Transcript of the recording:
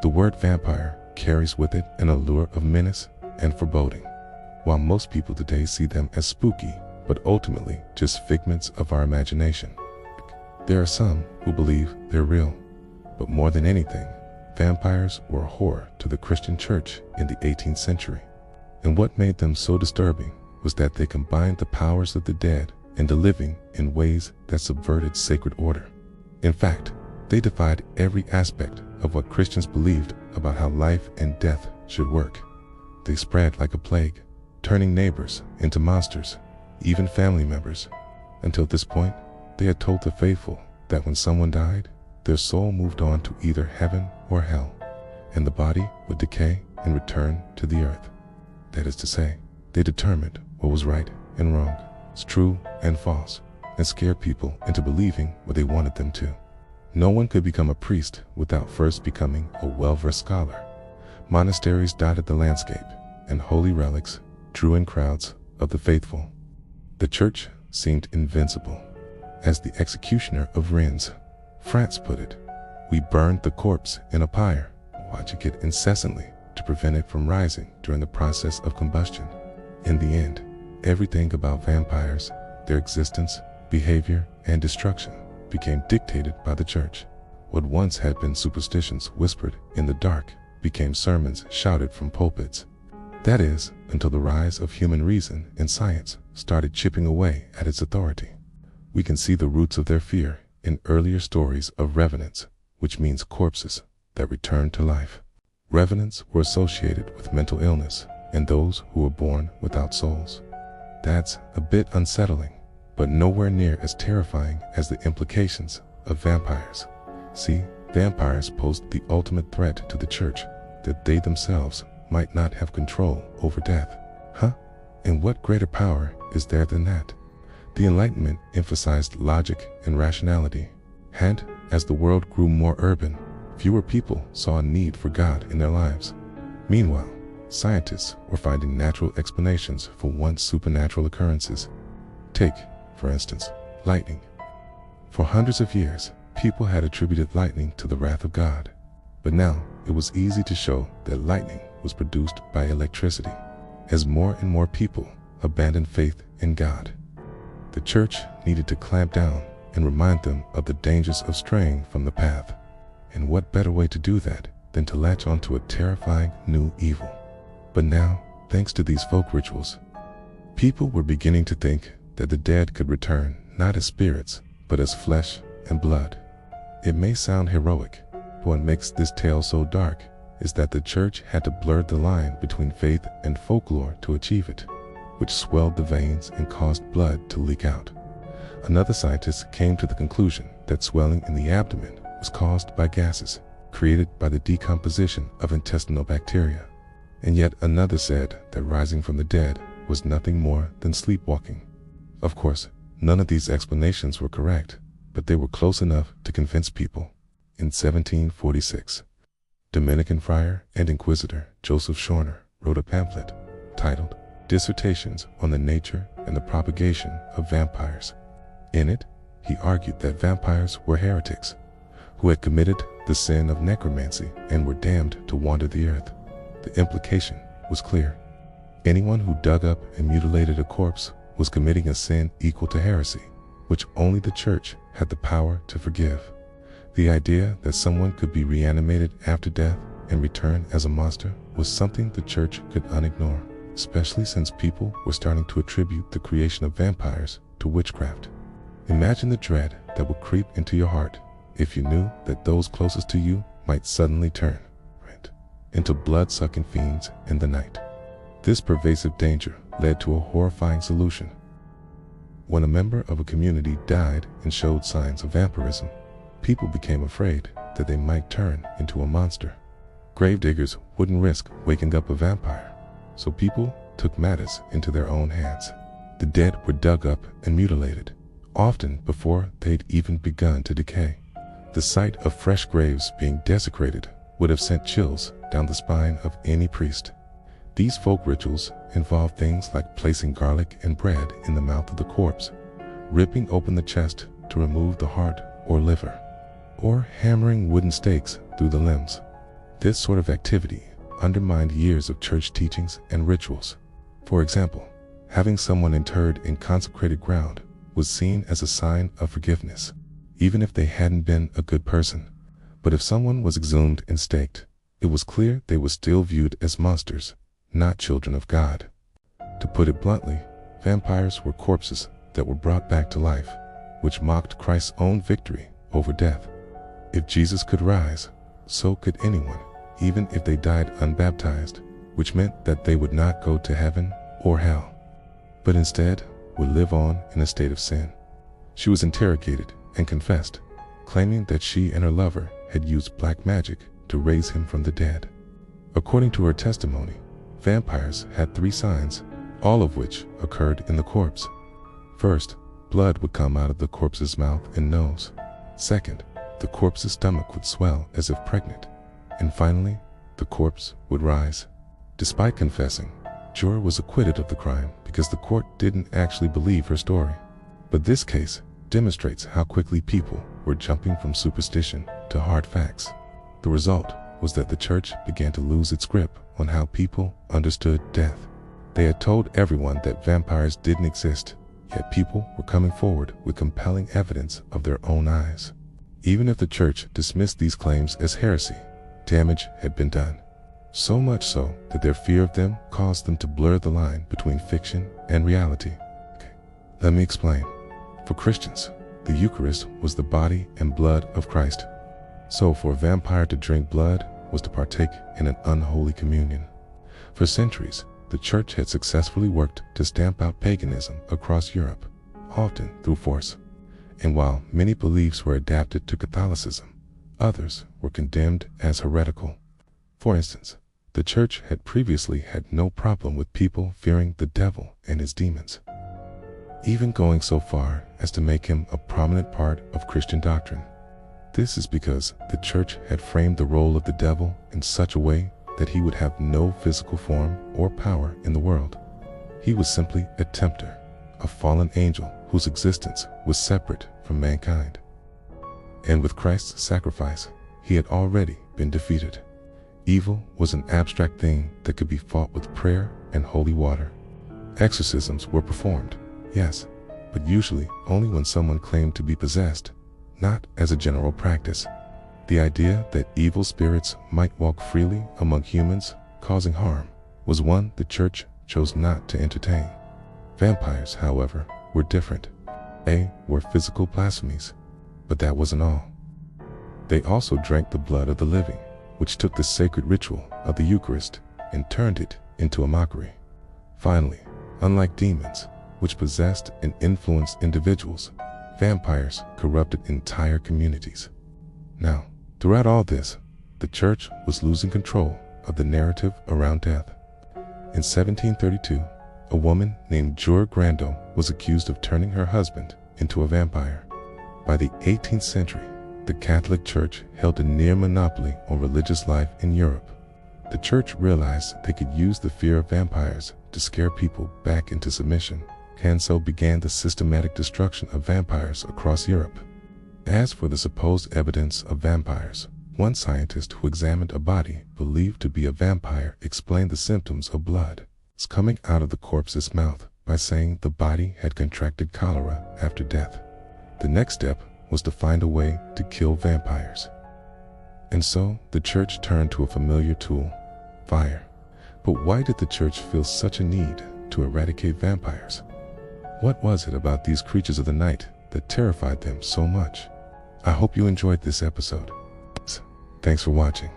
The word vampire carries with it an allure of menace and foreboding. While most people today see them as spooky, but ultimately just figments of our imagination, there are some who believe they're real. But more than anything, vampires were a horror to the Christian church in the 18th century. And what made them so disturbing was that they combined the powers of the dead and the living in ways that subverted sacred order. In fact, they defied every aspect of what Christians believed about how life and death should work. They spread like a plague, turning neighbors into monsters, even family members. Until this point, they had told the faithful that when someone died, their soul moved on to either heaven or hell, and the body would decay and return to the earth. That is to say, they determined what was right and wrong, true and false, and scared people into believing what they wanted them to. No one could become a priest without first becoming a well-versed scholar. Monasteries dotted the landscape, and holy relics drew in crowds of the faithful. The church seemed invincible. As the executioner of Rennes, France put it, "We burned the corpse in a pyre, watching it incessantly to prevent it from rising during the process of combustion." In the end, everything about vampires, their existence, behavior, and destruction became dictated by the church. What once had been superstitions whispered in the dark became sermons shouted from pulpits. That is, until the rise of human reason and science started chipping away at its authority. We can see the roots of their fear in earlier stories of revenants, which means corpses that return to life. Revenants were associated with mental illness and those who were born without souls. That's a bit unsettling, but nowhere near as terrifying as the implications of vampires. See, vampires posed the ultimate threat to the church, that they themselves might not have control over death. And what greater power is there than that? The Enlightenment emphasized logic and rationality, and as the world grew more urban, fewer people saw a need for God in their lives. Meanwhile, scientists were finding natural explanations for once supernatural occurrences. Take, for instance, lightning. For hundreds of years, people had attributed lightning to the wrath of God, but now it was easy to show that lightning was produced by electricity. As more and more people abandoned faith in God, the church needed to clamp down and remind them of the dangers of straying from the path. And what better way to do that than to latch onto a terrifying new evil? But now, thanks to these folk rituals, people were beginning to think that the dead could return not as spirits, but as flesh and blood. It may sound heroic, but what makes this tale so dark is that the church had to blur the line between faith and folklore to achieve it, which swelled the veins and caused blood to leak out. Another scientist came to the conclusion that swelling in the abdomen was caused by gases created by the decomposition of intestinal bacteria. And yet another said that rising from the dead was nothing more than sleepwalking. Of course, none of these explanations were correct, but they were close enough to convince people. In 1746, Dominican friar and inquisitor Joseph Schorner wrote a pamphlet titled Dissertations on the Nature and the Propagation of Vampires. In it, he argued that vampires were heretics who had committed the sin of necromancy and were damned to wander the earth. The implication was clear. Anyone who dug up and mutilated a corpse was committing a sin equal to heresy, which only the church had the power to forgive. The idea that someone could be reanimated after death and return as a monster was something the church could unignore, especially since people were starting to attribute the creation of vampires to witchcraft. Imagine the dread that would creep into your heart if you knew that those closest to you might suddenly turn into blood-sucking fiends in the night. This pervasive danger led to a horrifying solution. When a member of a community died and showed signs of vampirism, people became afraid that they might turn into a monster. Gravediggers wouldn't risk waking up a vampire, so people took matters into their own hands. The dead were dug up and mutilated, often before they'd even begun to decay. The sight of fresh graves being desecrated would have sent chills down the spine of any priest. These folk rituals involved things like placing garlic and bread in the mouth of the corpse, ripping open the chest to remove the heart or liver, or hammering wooden stakes through the limbs. This sort of activity undermined years of church teachings and rituals. For example, having someone interred in consecrated ground was seen as a sign of forgiveness, even if they hadn't been a good person. But if someone was exhumed and staked, it was clear they were still viewed as monsters, not children of God. To put it bluntly, vampires were corpses that were brought back to life, which mocked Christ's own victory over death. If Jesus could rise, so could anyone, even if they died unbaptized, which meant that they would not go to heaven or hell, but instead would live on in a state of sin. She was interrogated and confessed, claiming that she and her lover had used black magic to raise him from the dead. According to her testimony, vampires had 3 signs, all of which occurred in the corpse. First, blood would come out of the corpse's mouth and nose. Second, the corpse's stomach would swell as if pregnant. And finally, the corpse would rise. Despite confessing, Jura was acquitted of the crime because the court didn't actually believe her story. But this case demonstrates how quickly people were jumping from superstition to hard facts. The result was that the church began to lose its grip on how people understood death. They had told everyone that vampires didn't exist, yet people were coming forward with compelling evidence of their own eyes. Even if the church dismissed these claims as heresy, damage had been done. So much so that their fear of them caused them to blur the line between fiction and reality. Let me explain. For Christians, the Eucharist was the body and blood of Christ. So for a vampire to drink blood was to partake in an unholy communion. For centuries, the church had successfully worked to stamp out paganism across Europe, often through force. And while many beliefs were adapted to Catholicism, others were condemned as heretical. For instance, the church had previously had no problem with people fearing the devil and his demons, even going so far as to make him a prominent part of Christian doctrine. This is because the church had framed the role of the devil in such a way that he would have no physical form or power in the world. He was simply a tempter, a fallen angel whose existence was separate from mankind. And with Christ's sacrifice, he had already been defeated. Evil was an abstract thing that could be fought with prayer and holy water. Exorcisms were performed, yes, but usually only when someone claimed to be possessed, not as a general practice. The idea that evil spirits might walk freely among humans, causing harm, was one the church chose not to entertain. Vampires, however, were different. They were physical blasphemies, but that wasn't all. They also drank the blood of the living, which took the sacred ritual of the Eucharist and turned it into a mockery. Finally, unlike demons, which possessed and influenced individuals, vampires corrupted entire communities. Now, throughout all this, the church was losing control of the narrative around death. In 1732, a woman named Jura Grando was accused of turning her husband into a vampire. By the 18th century, the Catholic Church held a near monopoly on religious life in Europe. The church realized they could use the fear of vampires to scare people back into submission, and so began the systematic destruction of vampires across Europe. As for the supposed evidence of vampires, one scientist who examined a body believed to be a vampire explained the symptoms of blood coming out of the corpse's mouth by saying the body had contracted cholera after death. The next step was to find a way to kill vampires. And so the church turned to a familiar tool, fire. But why did the church feel such a need to eradicate vampires? What was it about these creatures of the night that terrified them so much? I hope you enjoyed this episode. Thanks for watching.